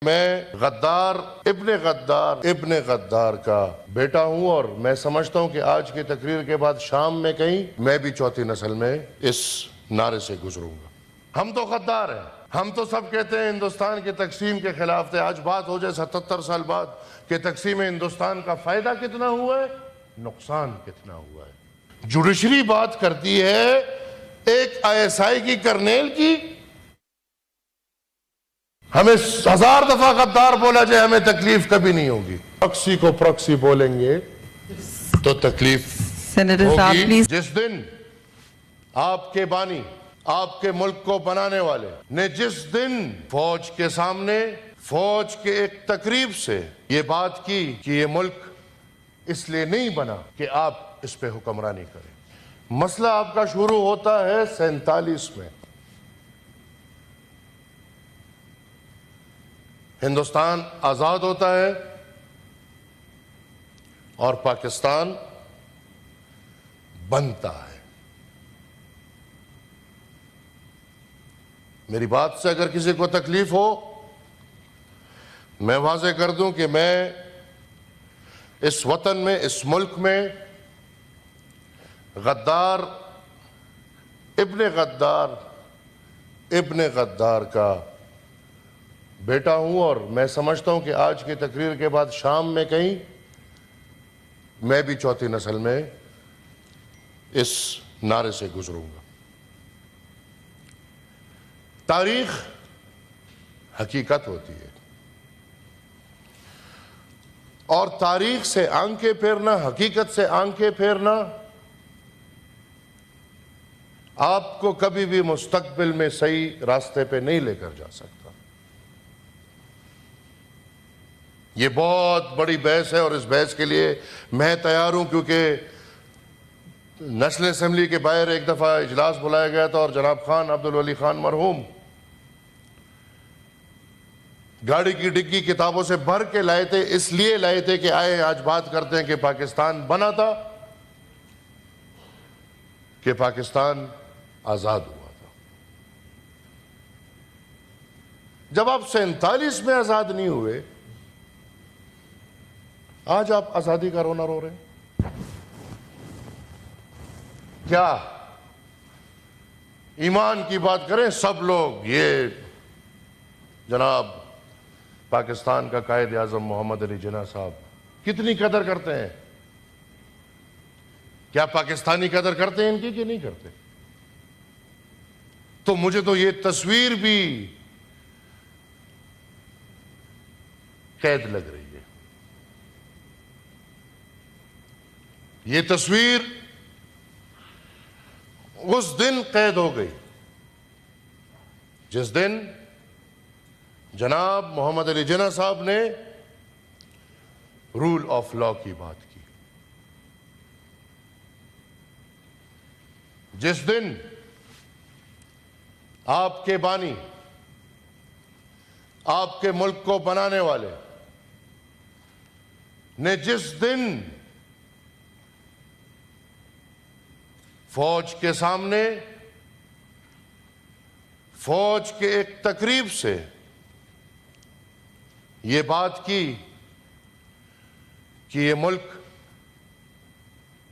میں غدار ابن غدار کا بیٹا ہوں، اور میں سمجھتا ہوں کہ آج کی تقریر کے بعد شام میں کہیں میں بھی چوتھی نسل میں اس نعرے سے گزروں گا۔ ہم تو غدار ہیں، ہم تو سب کہتے ہیں ہندوستان کی تقسیم کے خلاف تھے۔ آج بات ہو جائے 77 سال بعد کہ تقسیم ہندوستان کا فائدہ کتنا ہوا ہے، نقصان کتنا ہوا ہے۔ جوڈیشری بات کرتی ہے ایک ISI کی کرنیل کی، ہمیں 1000 دفعہ غدار بولا جائے ہمیں تکلیف کبھی نہیں ہوگی۔ پرکسی کو پرکسی بولیں گے تو تکلیف ہوگی۔ جس دن آپ کے بانی، آپ کے ملک کو بنانے والے نے جس دن فوج کے سامنے، فوج کے ایک تقریب سے یہ بات کی کہ یہ ملک اس لیے نہیں بنا کہ آپ اس پہ حکمرانی کریں۔ مسئلہ آپ کا شروع ہوتا ہے 47 میں۔ ہندوستان آزاد ہوتا ہے اور پاکستان بنتا ہے۔ میری بات سے اگر کسی کو تکلیف ہو، میں واضح کر دوں کہ میں اس وطن میں، اس ملک میں غدار ابن غدار کا بیٹا ہوں، اور میں سمجھتا ہوں کہ آج کی تقریر کے بعد شام میں کہیں میں بھی چوتھی نسل میں اس نعرے سے گزروں گا۔ تاریخ حقیقت ہوتی ہے، اور تاریخ سے آنکھیں پھیرنا، حقیقت سے آنکھیں پھیرنا آپ کو کبھی بھی مستقبل میں صحیح راستے پہ نہیں لے کر جا سکتا۔ یہ بہت بڑی بحث ہے، اور اس بحث کے لیے میں تیار ہوں، کیونکہ نیشنل اسمبلی کے باہر ایک دفعہ اجلاس بلایا گیا تھا، اور جناب خان عبدالولی خان مرحوم گاڑی کی ڈگی کتابوں سے بھر کے لائے تھے، اس لیے لائے تھے کہ آئے آج بات کرتے ہیں کہ پاکستان بنا تھا، کہ پاکستان آزاد ہوا تھا۔ جب آپ 47 میں آزاد نہیں ہوئے، آج آپ آزادی کا رونا رو رہے ہیں؟ کیا ایمان کی بات کریں سب لوگ، یہ جناب پاکستان کا قائد اعظم محمد علی جناح صاحب کتنی قدر کرتے ہیں؟ کیا پاکستانی قدر کرتے ہیں ان کی کہ نہیں کرتے؟ تو مجھے تو یہ تصویر بھی قید لگ رہی ہے۔ یہ تصویر اس دن قید ہو گئی جس دن جناب محمد علی جناح صاحب نے رول آف لا کی بات کی، جس دن آپ کے بانی، آپ کے ملک کو بنانے والے نے جس دن فوج کے سامنے، فوج کے ایک تقریب سے یہ بات کی کہ یہ ملک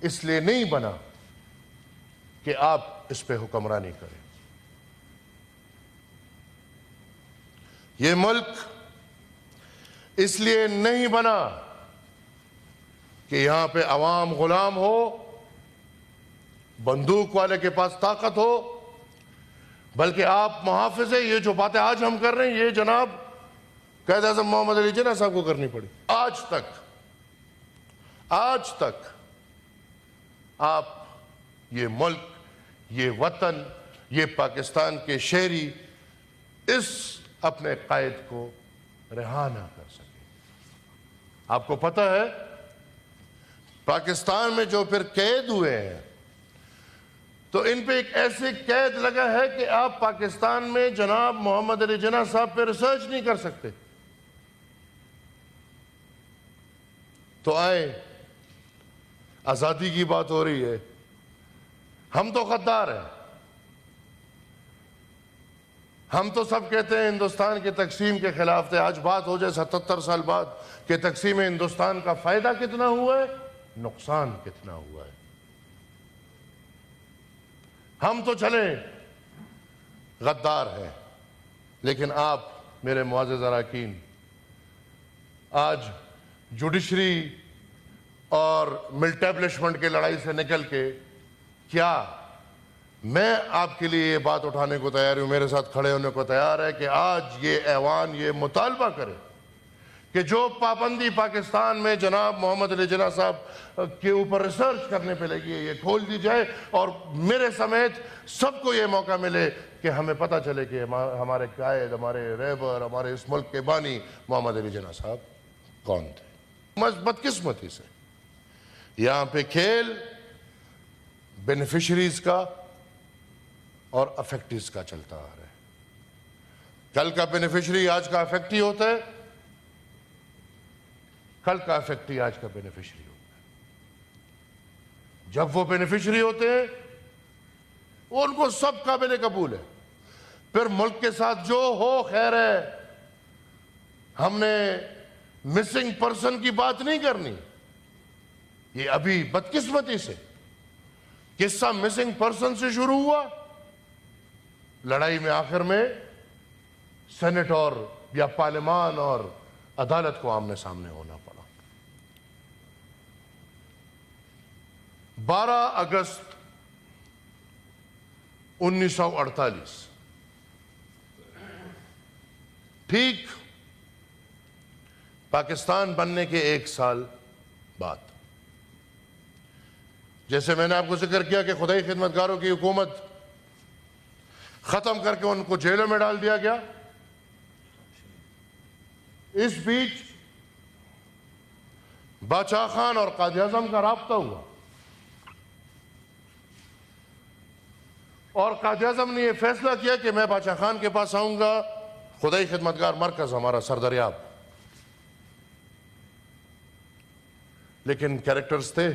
اس لیے نہیں بنا کہ آپ اس پہ حکمرانی کریں، یہ ملک اس لیے نہیں بنا کہ یہاں پہ عوام غلام ہو، بندوق والے کے پاس طاقت ہو، بلکہ آپ محافظ ہیں۔ یہ جو باتیں آج ہم کر رہے ہیں، یہ جناب قائد اعظم محمد علی جناح صاحب کو کرنی پڑی۔ آج تک آپ یہ ملک، یہ وطن، یہ پاکستان کے شہری اس اپنے قائد کو رہا نہ کر سکے۔ آپ کو پتہ ہے پاکستان میں جو پھر قید ہوئے ہیں، تو ان پہ ایک ایسی قید لگا ہے کہ آپ پاکستان میں جناب محمد علی جناح صاحب پہ ریسرچ نہیں کر سکتے۔ تو آئے، آزادی کی بات ہو رہی ہے، ہم تو غدار ہیں، ہم تو سب کہتے ہیں ہندوستان کے تقسیم کے خلاف تھے. آج بات ہو جائے 77 سال بعد کہ تقسیم ہندوستان کا فائدہ کتنا ہوا ہے, نقصان کتنا ہوا ہے. ہم تو چلیں غدار ہیں, لیکن آپ میرے معزز اراکین آج جوڈیشری اور ملٹیبلشمنٹ کے لڑائی سے نکل کے کیا میں آپ کے لیے یہ بات اٹھانے کو تیار ہوں, میرے ساتھ کھڑے ہونے کو تیار ہے کہ آج یہ ایوان یہ مطالبہ کرے کہ جو پابندی پاکستان میں جناب محمد علی جناح صاحب کے اوپر ریسرچ کرنے پہ لگی ہے یہ کھول دی جائے, اور میرے سمیت سب کو یہ موقع ملے کہ ہمیں پتہ چلے کہ ہمارے قائد, ہمارے رہبر, ہمارے اس ملک کے بانی محمد علی جناح صاحب کون تھے. بدقسمتی سے یہاں پہ کھیل بینیفیشریز کا اور افیکٹیز کا چلتا آ رہا ہے. کل کا بینیفیشری آج کا افیکٹی ہوتا ہے, کل کا افیکٹی آج کا بینیفیشری ہوتا ہے. جب وہ بینیفیشری ہوتے ہیں وہ ان کو سب قابل قبول ہے, پھر ملک کے ساتھ جو ہو خیر ہے. ہم نے مسنگ پرسن کی بات نہیں کرنی. یہ ابھی بدقسمتی سے قصہ مسنگ پرسن سے شروع ہوا, لڑائی میں آخر میں سینٹ اور یا پارلیمان اور عدالت کو آمنے سامنے ہونا پڑا. 12 اگست 1948 ٹھیک پاکستان بننے کے 1 سال بعد, جیسے میں نے آپ کو ذکر کیا کہ خدائی خدمتگاروں کی حکومت ختم کر کے ان کو جیلوں میں ڈال دیا گیا, اس بیچ باچا خان اور قائد اعظم کا رابطہ ہوا, اور قائد اعظم نے یہ فیصلہ کیا کہ میں باچا خان کے پاس آؤں گا, خدائی خدمتگار مرکز ہمارا سردریاب. لیکن کیریکٹرز تھے.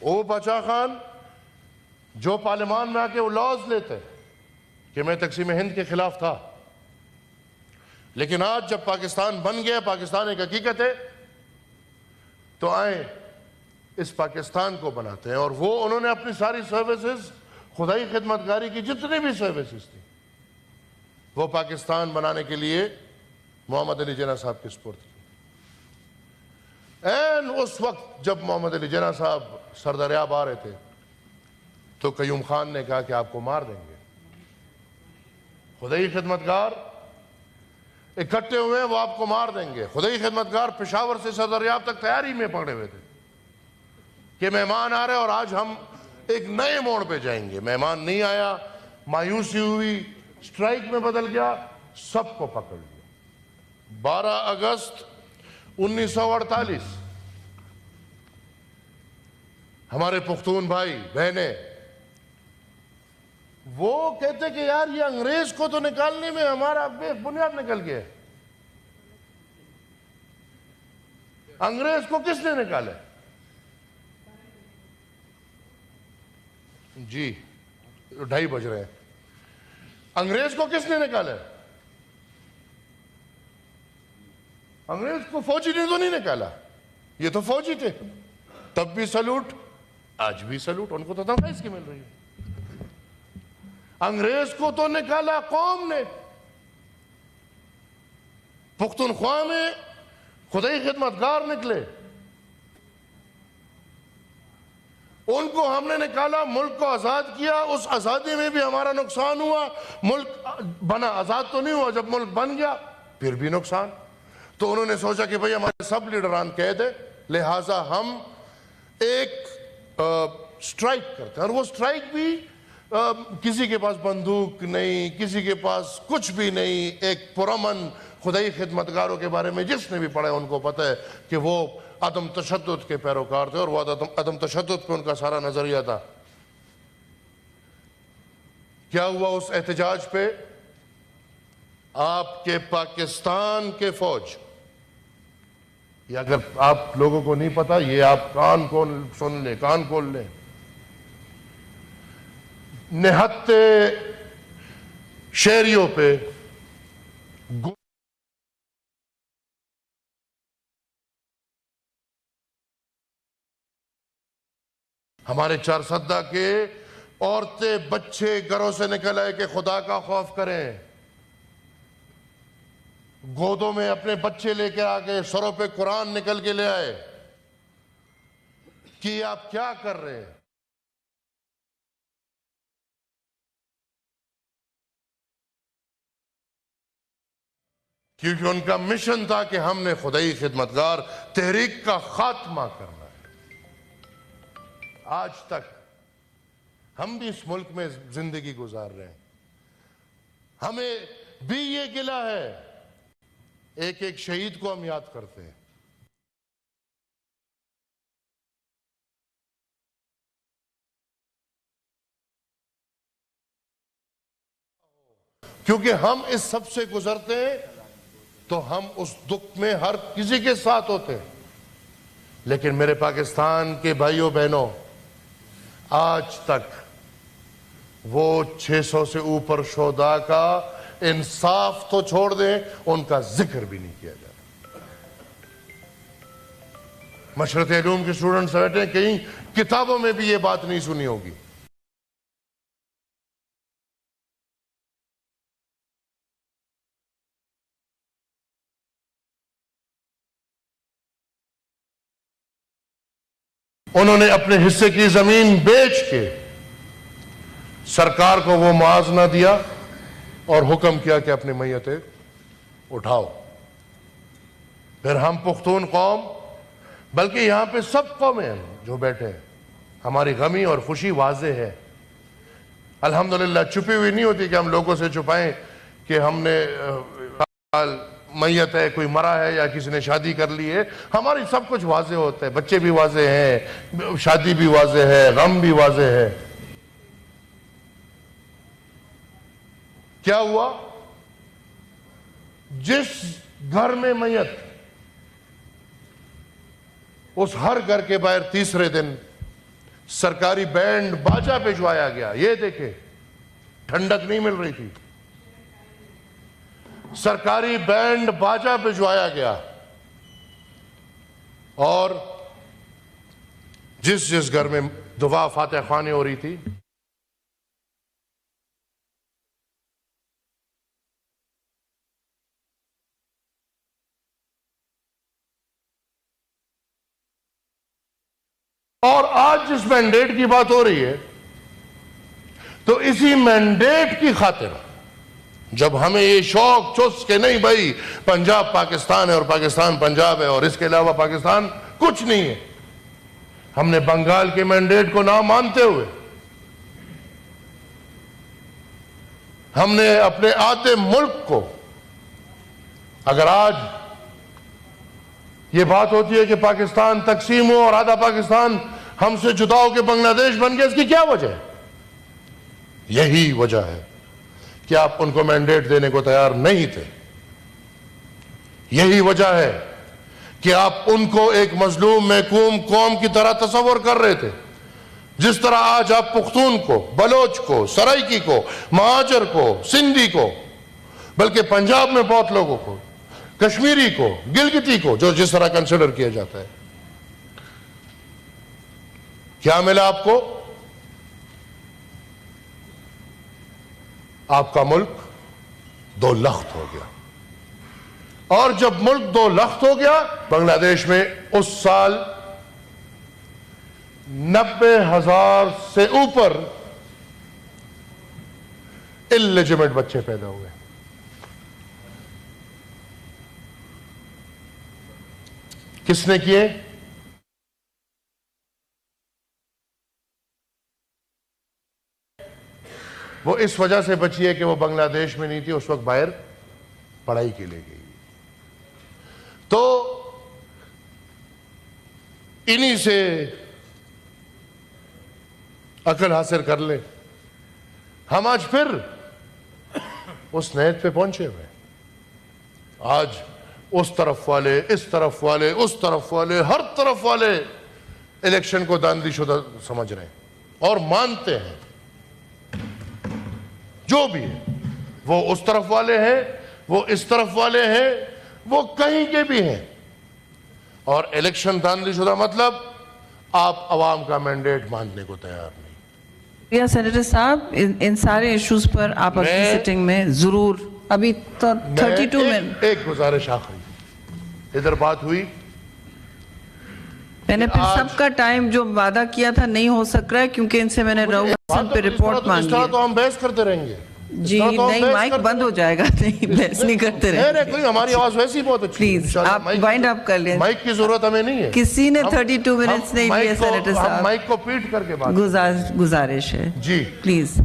وہ باچا خان جو پارلیمان میں آ کے وہ لاز لیتے کہ میں تقسیم ہند کے خلاف تھا, لیکن آج جب پاکستان بن گیا, پاکستان ایک حقیقت ہے, تو آئیں اس پاکستان کو بناتے ہیں. اور وہ انہوں نے اپنی ساری سروسز, خدائی خدمتگاری کی جتنی بھی سروسز تھی, وہ پاکستان بنانے کے لیے محمد علی جناح صاحب کے سپرد کی. این اس وقت جب محمد علی جناح صاحب سردریاب آ رہے تھے تو قیوم خان نے کہا کہ آپ کو مار دیں گے. خدائی خدمتگار اکٹھے ہوئے ہیں, وہ آپ کو مار دیں گے. خدائی خدمتگار پشاور سے سردریاب تک تیاری میں پکڑے ہوئے تھے کہ مہمان آ رہے اور آج ہم ایک نئے موڑ پہ جائیں گے. مہمان نہیں آیا, مایوسی ہوئی, سٹرائک میں بدل گیا, سب کو پکڑ لیا. 12 اگست 1948 ہمارے پختون بھائی بہنیں وہ کہتے کہ یار یہ انگریز کو تو نکالنے میں ہمارا بے بنیاد نکل گیا. انگریز کو کس نے نکالے؟ جی 2:30 بج رہے ہیں. انگریز کو کس نے نکالے؟ انگریز کو فوجی نے تو نہیں نکالا, یہ تو فوجی تھے. تب بھی سلوٹ, آج بھی سلوٹ, ان کو تو تنخواہ اس کی مل رہی ہے. انگریز کو تو نکالا قوم نے. پختونخوا میں خدائی خدمتگار نکلے, ان کو ہم نے نکالا, ملک کو آزاد کیا. اس آزادی میں بھی ہمارا نقصان ہوا. ملک بنا, آزاد تو نہیں ہوا. جب ملک بن گیا پھر بھی نقصان. تو انہوں نے سوچا کہ بھئی ہمارے سب لیڈران قید ہیں, لہٰذا ہم ایک سٹرائک کرتے ہیں. اور وہ سٹرائک بھی کسی کے پاس بندوق نہیں, کسی کے پاس کچھ بھی نہیں. ایک پرامن خدائی خدمتگاروں کے بارے میں جس نے بھی پڑھا ان کو پتہ ہے کہ وہ عدم تشدد کے پیروکار تھے, اور وہ عدم تشدد پہ ان کا سارا نظریہ تھا. کیا ہوا اس احتجاج پہ؟ آپ کے پاکستان کے فوج, یہ اگر آپ لوگوں کو نہیں پتا, یہ آپ کان کھول سن لیں, کان کھول لیں. نہتے شہریوں پہ ہمارے چارسدہ کے عورتیں بچے گھروں سے نکل آئے کہ خدا کا خوف کریں، گودوں میں اپنے بچے لے کے آگے سروں پہ قرآن نکل کے لے آئے کہ آپ کیا کر رہے ہیں؟ کیونکہ ان کا مشن تھا کہ ہم نے خدائی خدمتگار تحریک کا خاتمہ کرنا ہے۔ آج تک ہم بھی اس ملک میں زندگی گزار رہے ہیں، ہمیں بھی یہ گلہ ہے، ایک ایک شہید کو ہم یاد کرتے ہیں۔ کیونکہ ہم اس سب سے گزرتے ہیں تو ہم اس دکھ میں ہر کسی کے ساتھ ہوتے ہیں، لیکن میرے پاکستان کے بھائیوں بہنوں، آج تک وہ 600 سے اوپر شہداء کا انصاف تو چھوڑ دیں، ان کا ذکر بھی نہیں کیا جاتا۔ مشرط علوم کے اسٹوڈنٹس بیٹھے ہیں، کہیں کتابوں میں بھی یہ بات نہیں سنی ہوگی۔ انہوں نے اپنے حصے کی زمین بیچ کے سرکار کو وہ موازنہ دیا اور حکم کیا کہ اپنی میتیں اٹھاؤ۔ پھر ہم پختون قوم، بلکہ یہاں پہ سب قومیں ہیں جو بیٹھے ہیں، ہماری غمی اور خوشی واضح ہے۔ الحمدللہ چھپی ہوئی نہیں ہوتی کہ ہم لوگوں سے چھپائیں کہ ہم نے میت ہے، کوئی مرا ہے یا کسی نے شادی کر لی ہے۔ ہماری سب کچھ واضح ہوتا ہے، بچے بھی واضح ہیں، شادی بھی واضح ہے، غم بھی واضح ہے۔ کیا ہوا؟ جس گھر میں میت، اس ہر گھر کے باہر تیسرے دن سرکاری بینڈ باجا بھجوایا گیا۔ یہ دیکھیں، ٹھنڈک نہیں مل رہی تھی، سرکاری بینڈ باجا بھجوایا گیا، اور جس جس گھر میں دعا فاتح خوانی ہو رہی تھی، اور آج جس مینڈیٹ کی بات ہو رہی ہے، تو اسی مینڈیٹ کی خاطر جب ہمیں یہ شوق چس کہ نہیں بھائی پنجاب پاکستان ہے اور پاکستان پنجاب ہے اور اس کے علاوہ پاکستان کچھ نہیں ہے، ہم نے بنگال کے مینڈیٹ کو نہ مانتے ہوئے ہم نے اپنے آدھے ملک کو، اگر آج یہ بات ہوتی ہے کہ پاکستان تقسیم ہو اور آدھا پاکستان ہم سے جدا ہو کے بنگلہ دیش بن گیا، اس کی کیا وجہ ہے؟ یہی وجہ ہے کہ آپ ان کو مینڈیٹ دینے کو تیار نہیں تھے۔ یہی وجہ ہے کہ آپ ان کو ایک مظلوم محکوم قوم کی طرح تصور کر رہے تھے، جس طرح آج آپ پختون کو، بلوچ کو، سرائکی کو، مہاجر کو، سندھی کو، بلکہ پنجاب میں بہت لوگوں کو، کشمیری کو، گلگتی کو، جو جس طرح کنسیڈر کیا جاتا ہے، کیا ملا آپ کو؟ آپ کا ملک دو لخت ہو گیا، اور جب ملک دو لخت ہو گیا، بنگلہ دیش میں اس سال 90,000 سے اوپر اللیجیمیٹ بچے پیدا ہوئے۔ کس نے کیے؟ وہ اس وجہ سے بچی ہے کہ وہ بنگلہ دیش میں نہیں تھی، اس وقت باہر پڑھائی کے لیے گئی۔ تو انہی سے عقل حاصل کر لے، ہم آج پھر اس نیت پہ پہنچے ہوئے۔ آج اس طرف والے، اس طرف والے، اس طرف والے، ہر طرف والے الیکشن کو داندھی شدہ سمجھ رہے ہیں اور مانتے ہیں جو بھی ہے، وہ اس طرف والے ہیں، وہ اس طرف والے ہیں، وہ کہیں کے بھی ہیں، اور الیکشن دھاندلی شدہ مطلب آپ عوام کا مینڈیٹ ماننے کو تیار نہیں۔ یا سینیٹر صاحب ان سارے ایشوز پر آپ اپنی سیٹنگ میں ضرور ابھی تو 32 منٹ ایک گزارش آخری، ادھر بات ہوئی، میں نے پھر سب کا ٹائم جو وعدہ کیا تھا نہیں ہو سک رہا ہے کیونکہ ان سے میں نے راؤ پہ رپورٹ مانگی اس طرح تو ہم بحث کرتے رہیں گے جی، نہیں مائک بند ہو جائے گا، نہیں بحث نہیں کرتے رہے، کوئی ہماری آواز ویسی بہت اچھی، پلیز آپ وائنڈ اپ کر لیں، مائک کی ضرورت ہمیں نہیں ہے، کسی نے 32 منٹس نہیں لیے سینیٹر ہم صاحب، مائک کو پیٹ کر کے بات گزارش ہے جی۔ پلیز۔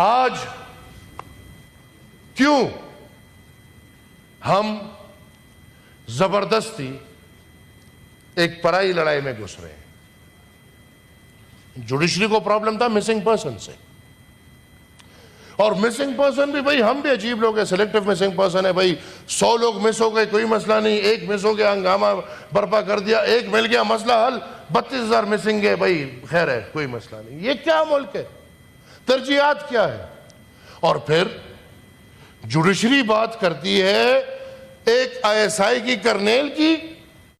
آج کیوں ہم زبردستی ایک پرائی لڑائی میں گھس رہے ہیں؟ جوڈیشری کو پرابلم تھا مسنگ پرسن سے، اور مسنگ پرسن بھی بھائی ہم بھی عجیب لوگ ہیں، سلیکٹیو مسنگ پرسن ہے بھائی، 100 لوگ مس ہو گئے کوئی مسئلہ نہیں، ایک مس ہو گیا ہنگامہ برپا کر دیا، ایک مل گیا مسئلہ حل، 32,000 مسنگ ہے بھائی، خیر ہے کوئی مسئلہ نہیں۔ یہ کیا ملک ہے؟ ترجیحات کیا ہے؟ اور پھر جوڈیشری بات کرتی ہے ایک ISI کی کرنیل کی